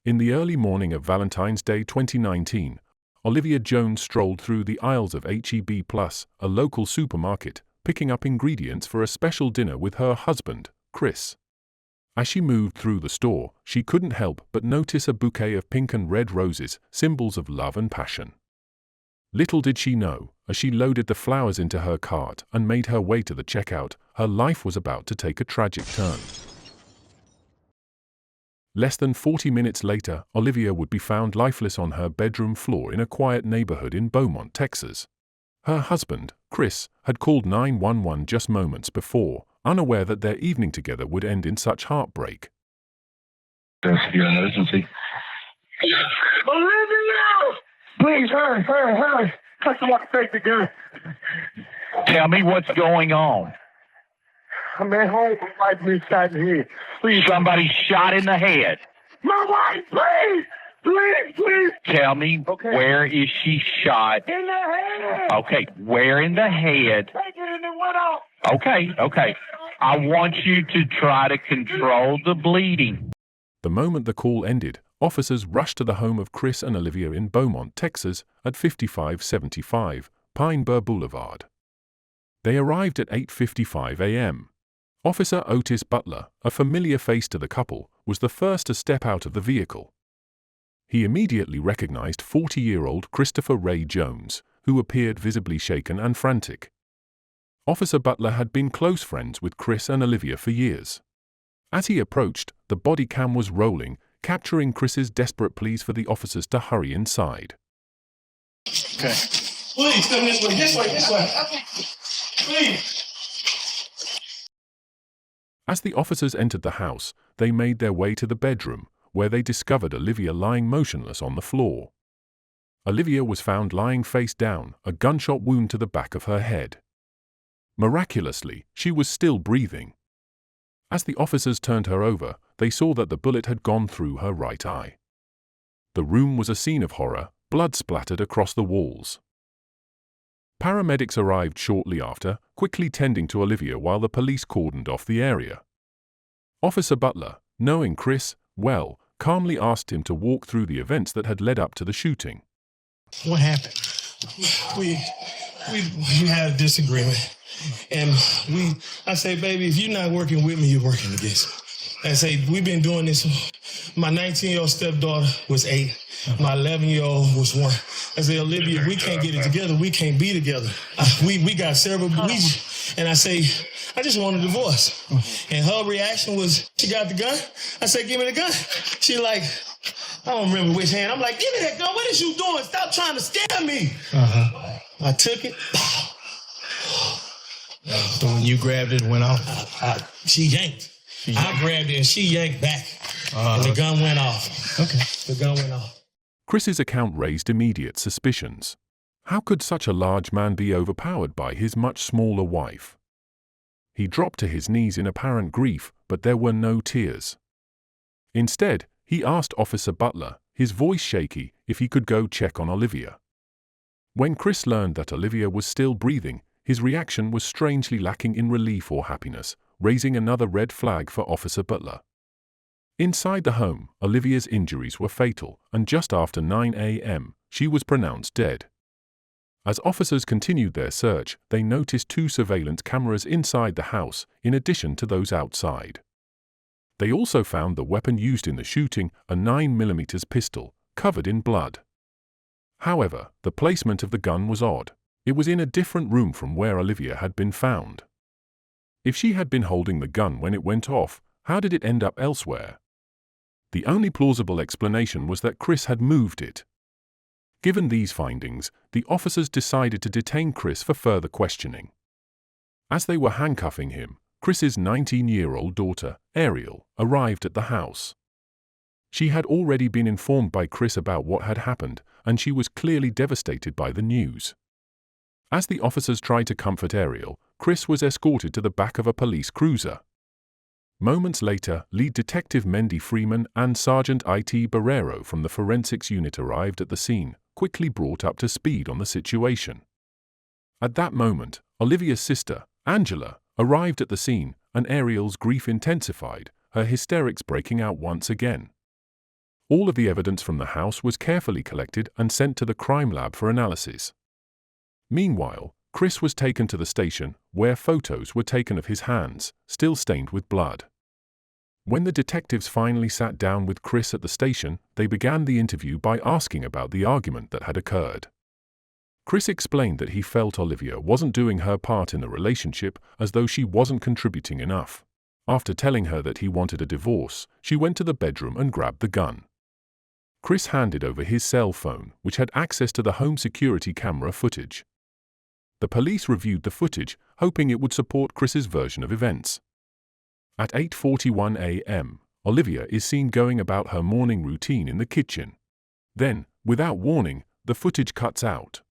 In the early morning of Valentine's Day 2019, Olivia Jones strolled through the aisles of H-E-B Plus, a local supermarket, picking up ingredients for a special dinner with her husband, Chris. As she moved through the store, she couldn't help but notice a bouquet of pink and red roses, symbols of love and passion. Little did she know, as she loaded the flowers into her cart and made her way to the checkout, her life was about to take a tragic turn. Less than 40 minutes later, Olivia would be found lifeless on her bedroom floor in a quiet neighborhood in Beaumont, Texas. Her husband, Chris, had called 911 just moments before, unaware that their evening together would end in such heartbreak. You're an emergency. Olivia! Please, hurry. Someone take the gun. Tell me what's going on. I'm at home. My wife been shot in the head. Please. Somebody shot in the head. My wife, please! Please! Tell me, Okay. Where is she shot? In the head! Okay, where in the head? Take it and it went off. Okay. I want you to try to control the bleeding. The moment the call ended, officers rushed to the home of Chris and Olivia in Beaumont, Texas, at 5575 Pine Bur Boulevard. They arrived at 8:55 a.m. Officer Otis Butler, a familiar face to the couple, was the first to step out of the vehicle. He immediately recognized 40-year-old Christopher Ray Jones, who appeared visibly shaken and frantic. Officer Butler had been close friends with Chris and Olivia for years. As he approached, the body cam was rolling, capturing Chris's desperate pleas for the officers to hurry inside. Okay. Please, come this way. Please. As the officers entered the house, they made their way to the bedroom, where they discovered Olivia lying motionless on the floor. Olivia was found lying face down, a gunshot wound to the back of her head. Miraculously, she was still breathing. As the officers turned her over, they saw that the bullet had gone through her right eye. The room was a scene of horror, blood splattered across the walls. Paramedics arrived shortly after, quickly tending to Olivia while the police cordoned off the area. Officer Butler, knowing Chris well, calmly asked him to walk through the events that had led up to the shooting. What happened? We had a disagreement, and I say, baby, if you're not working with me, you're working against me. I say, we've been doing this. My 19-year-old stepdaughter was 8. My 11-year-old was 1. I say, Olivia, we can't get it together. We can't be together. We got several beliefs. And I say, I just want a divorce. And her reaction was, she got the gun? I said, give me the gun. She like, I don't remember which hand. I'm like, give me that gun. What is you doing? Stop trying to scare me. I took it. So when you grabbed it, it went off? She yanked. I grabbed it and she yanked back. And the gun went off. Okay. The gun went off. Chris's account raised immediate suspicions. How could such a large man be overpowered by his much smaller wife? He dropped to his knees in apparent grief, but there were no tears. Instead, he asked Officer Butler, his voice shaky, if he could go check on Olivia. When Chris learned that Olivia was still breathing, his reaction was strangely lacking in relief or happiness, raising another red flag for Officer Butler. Inside the home, Olivia's injuries were fatal, and just after 9 a.m., she was pronounced dead. As officers continued their search, they noticed 2 surveillance cameras inside the house, in addition to those outside. They also found the weapon used in the shooting, a 9mm pistol, covered in blood. However, the placement of the gun was odd. It was in a different room from where Olivia had been found. If she had been holding the gun when it went off, how did it end up elsewhere? The only plausible explanation was that Chris had moved it. Given these findings, the officers decided to detain Chris for further questioning. As they were handcuffing him, Chris's 19-year-old daughter, Ariel, arrived at the house. She had already been informed by Chris about what had happened, and she was clearly devastated by the news. As the officers tried to comfort Ariel, Chris was escorted to the back of a police cruiser. Moments later, lead detective Mendy Freeman and Sergeant I.T. Barrero from the forensics unit arrived at the scene, quickly brought up to speed on the situation. At that moment, Olivia's sister, Angela, arrived at the scene, and Ariel's grief intensified, her hysterics breaking out once again. All of the evidence from the house was carefully collected and sent to the crime lab for analysis. Meanwhile, Chris was taken to the station, where photos were taken of his hands, still stained with blood. When the detectives finally sat down with Chris at the station, they began the interview by asking about the argument that had occurred. Chris explained that he felt Olivia wasn't doing her part in the relationship, as though she wasn't contributing enough. After telling her that he wanted a divorce, she went to the bedroom and grabbed the gun. Chris handed over his cell phone, which had access to the home security camera footage. The police reviewed the footage, hoping it would support Chris's version of events. At 8:41 a.m., Olivia is seen going about her morning routine in the kitchen. Then, without warning, the footage cuts out.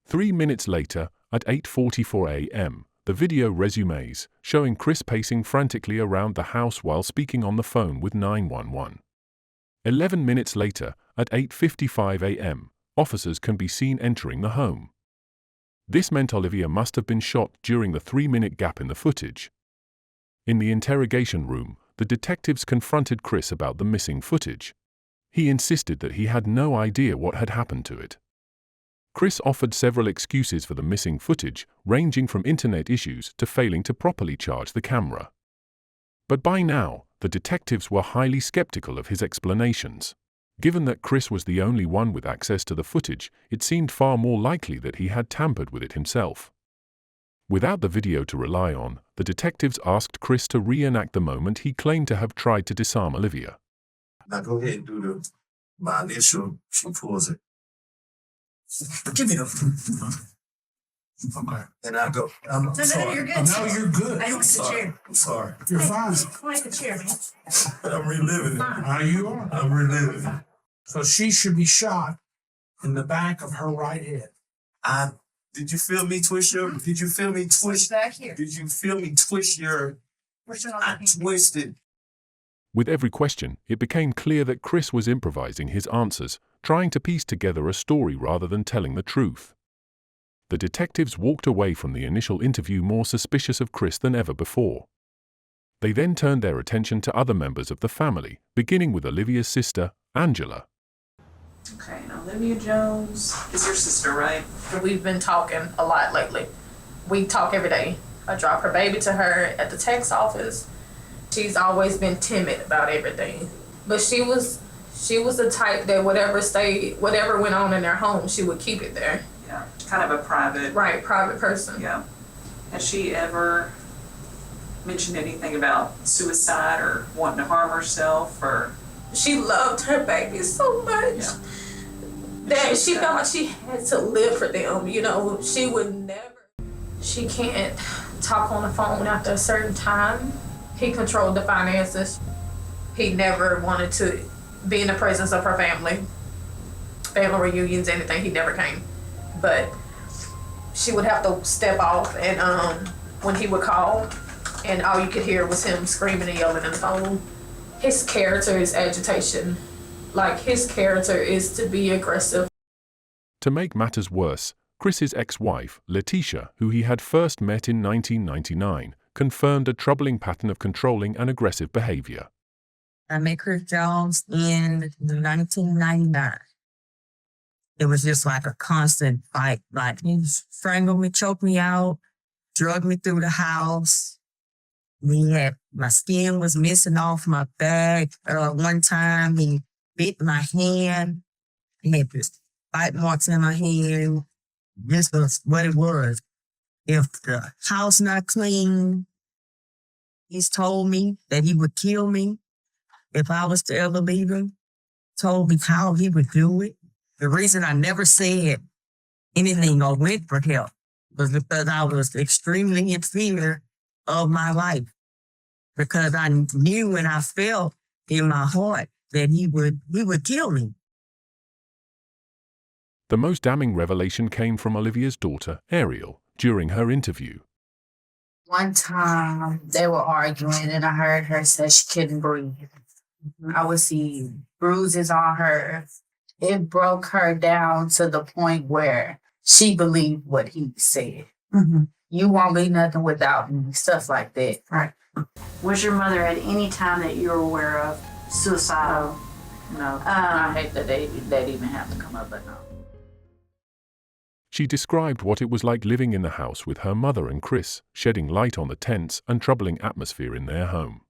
3 minutes later, at 8:44 a.m., the video resumes, showing Chris pacing frantically around the house while speaking on the phone with 911. 11 minutes later, at 8:55 a.m., officers can be seen entering the home. This meant Olivia must have been shot during the 3-minute gap in the footage. In the interrogation room, the detectives confronted Chris about the missing footage. He insisted that he had no idea what had happened to it. Chris offered several excuses for the missing footage, ranging from internet issues to failing to properly charge the camera. But by now, the detectives were highly skeptical of his explanations. Given that Chris was the only one with access to the footage, it seemed far more likely that he had tampered with it himself. Without the video to rely on, the detectives asked Chris to reenact the moment he claimed to have tried to disarm Olivia. Now go ahead and do my initial. She pulls it. Give me the. Okay. And I go. I'm sorry. You're good. No, you're good. I want the chair. I'm sorry. You're fine. I like the chair, man. I'm reliving it. You are. I'm reliving it. So she should be shot in the back of her right head. Did you feel me twist your? Did you feel me twist? Back here. Did you feel me twist your? I twisted. With every question, it became clear that Chris was improvising his answers, trying to piece together a story rather than telling the truth. The detectives walked away from the initial interview more suspicious of Chris than ever before. They then turned their attention to other members of the family, beginning with Olivia's sister, Angela. Okay, and Olivia Jones is your sister, right? We've been talking a lot lately. We talk every day. I drop her baby to her at the tax office. She's always been timid about everything. But she was the type that whatever went on in their home, she would keep it there. Yeah, kind of a private. Right, private person. Yeah. Has she ever mentioned anything about suicide or wanting to harm herself or? She loved her baby so much. Yeah. That she felt like she had to live for them, you know. She can't talk on the phone after a certain time. He controlled the finances. He never wanted to be in the presence of her family. Family reunions, anything, he never came. But she would have to step off, and when he would call, and all you could hear was him screaming and yelling on the phone. His character is agitation. Like, his character is to be aggressive. To make matters worse, Chris's ex-wife, Letitia, who he had first met in 1999, confirmed a troubling pattern of controlling and aggressive behavior. I met Chris Jones in 1999. It was just like a constant fight. Like, he strangled me, choked me out, drugged me through the house. My skin was missing off my back. One time he bit my hand. He had this bite marks in my hand. This was what it was. If the house not clean, he's told me that he would kill me if I was to ever leave him. Told me how he would do it. The reason I never said anything or went for help was because I was extremely in fear of my life. Because I knew and I felt in my heart that he would kill me. The most damning revelation came from Olivia's daughter, Ariel, during her interview. One time they were arguing and I heard her say she couldn't breathe. I would see bruises on her. It broke her down to the point where she believed what he said. Mm-hmm. You won't be nothing without me, stuff like that. Right. Was your mother at any time that you were aware of suicidal? No, I hate that that even have to come up, but no. She described what it was like living in the house with her mother and Chris, shedding light on the tense and troubling atmosphere in their home.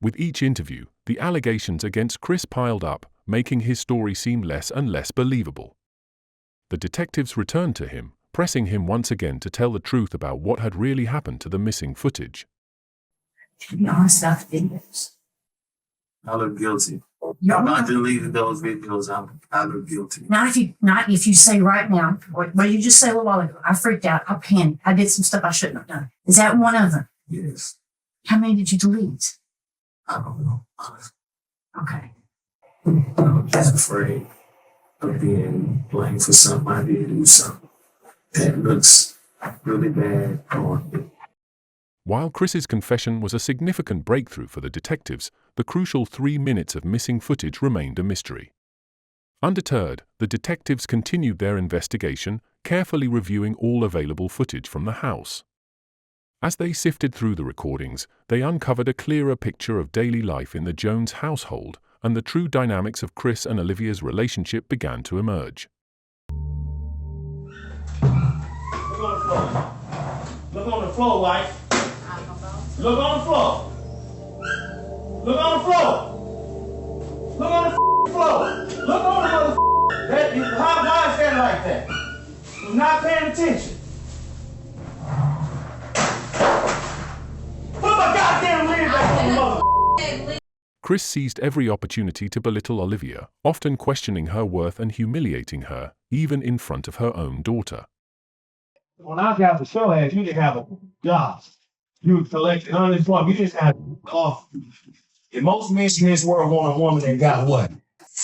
With each interview, the allegations against Chris piled up, making his story seem less and less believable. The detectives returned to him, pressing him once again to tell the truth about what had really happened to the missing footage. To be honest, about the videos. I look guilty. No, Not deleting those videos. I look guilty. Not if you say right now, what you just said a little while ago, I freaked out, I panicked, I did some stuff I shouldn't have done. Is that one of them? Yes. How many did you delete? I don't know. Okay. I'm just afraid of being blamed for something I did do something that looks really bad on me. While Chris's confession was a significant breakthrough for the detectives, the crucial 3 minutes of missing footage remained a mystery. Undeterred, the detectives continued their investigation, carefully reviewing all available footage from the house. As they sifted through the recordings, they uncovered a clearer picture of daily life in the Jones household, and the true dynamics of Chris and Olivia's relationship began to emerge. Look on the floor. Look on the floor, wife. Look on the floor. Look on the floor. Look on the floor. Look on the mother. Why is that like that? I'm not paying attention. Put my goddamn lid back on the mother. Chris seized every opportunity to belittle Olivia, often questioning her worth and humiliating her, even in front of her own daughter. When I got the show ass, you didn't have a job. You collected unemployment. You just had off. And most men in this world want a woman that got what?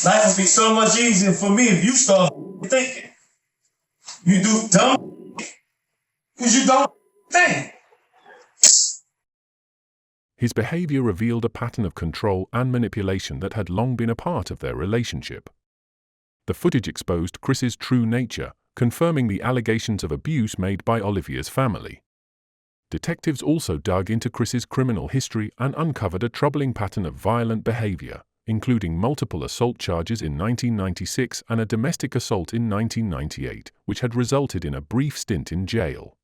Life would be so much easier for me if you start thinking. You do dumb because you don't think. His behavior revealed a pattern of control and manipulation that had long been a part of their relationship. The footage exposed Chris's true nature, confirming the allegations of abuse made by Olivia's family. Detectives also dug into Chris's criminal history and uncovered a troubling pattern of violent behavior, including multiple assault charges in 1996 and a domestic assault in 1998, which had resulted in a brief stint in jail.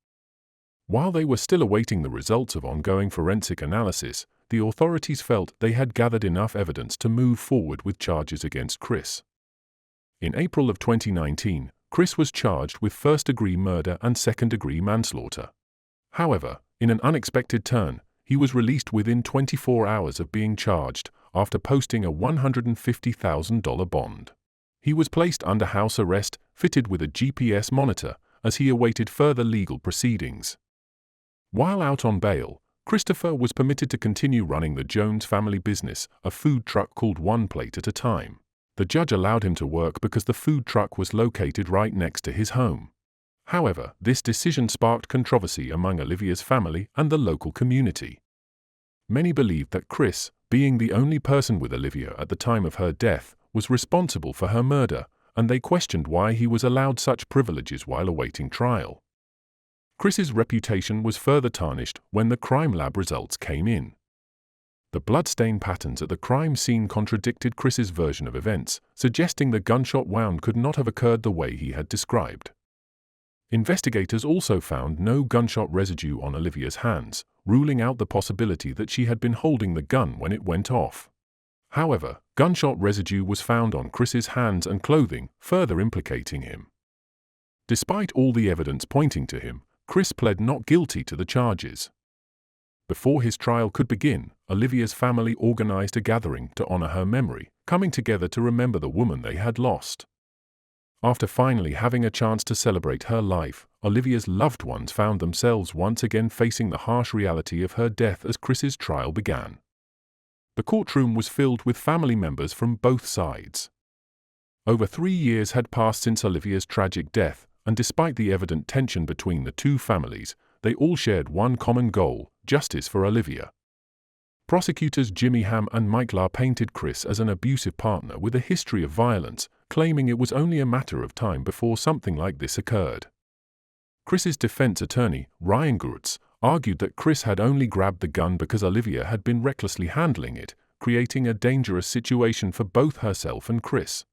While they were still awaiting the results of ongoing forensic analysis, the authorities felt they had gathered enough evidence to move forward with charges against Chris. In April of 2019, Chris was charged with first-degree murder and second-degree manslaughter. However, in an unexpected turn, he was released within 24 hours of being charged, after posting a $150,000 bond. He was placed under house arrest, fitted with a GPS monitor, as he awaited further legal proceedings. While out on bail, Christopher was permitted to continue running the Jones family business, a food truck called One Plate at a Time. The judge allowed him to work because the food truck was located right next to his home. However, this decision sparked controversy among Olivia's family and the local community. Many believed that Chris, being the only person with Olivia at the time of her death, was responsible for her murder, and they questioned why he was allowed such privileges while awaiting trial. Chris's reputation was further tarnished when the crime lab results came in. The bloodstain patterns at the crime scene contradicted Chris's version of events, suggesting the gunshot wound could not have occurred the way he had described. Investigators also found no gunshot residue on Olivia's hands, ruling out the possibility that she had been holding the gun when it went off. However, gunshot residue was found on Chris's hands and clothing, further implicating him. Despite all the evidence pointing to him, Chris pled not guilty to the charges. Before his trial could begin, Olivia's family organized a gathering to honor her memory, coming together to remember the woman they had lost. After finally having a chance to celebrate her life, Olivia's loved ones found themselves once again facing the harsh reality of her death as Chris's trial began. The courtroom was filled with family members from both sides. Over 3 years had passed since Olivia's tragic death, and despite the evident tension between the two families, they all shared one common goal: justice for Olivia. Prosecutors Jimmy Ham and Mike La painted Chris as an abusive partner with a history of violence, claiming it was only a matter of time before something like this occurred. Chris's defense attorney, Ryan Gurtz, argued that Chris had only grabbed the gun because Olivia had been recklessly handling it, creating a dangerous situation for both herself and Chris.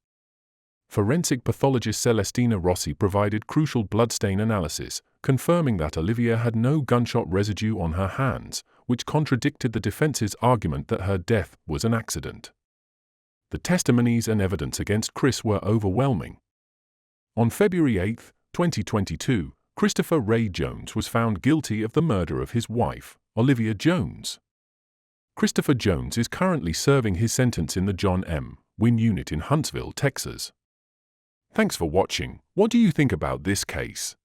Forensic pathologist Celestina Rossi provided crucial bloodstain analysis, confirming that Olivia had no gunshot residue on her hands, which contradicted the defense's argument that her death was an accident. The testimonies and evidence against Chris were overwhelming. On February 8, 2022, Christopher Ray Jones was found guilty of the murder of his wife, Olivia Jones. Christopher Jones is currently serving his sentence in the John M. Wynne Unit in Huntsville, Texas. Thanks for watching. What do you think about this case?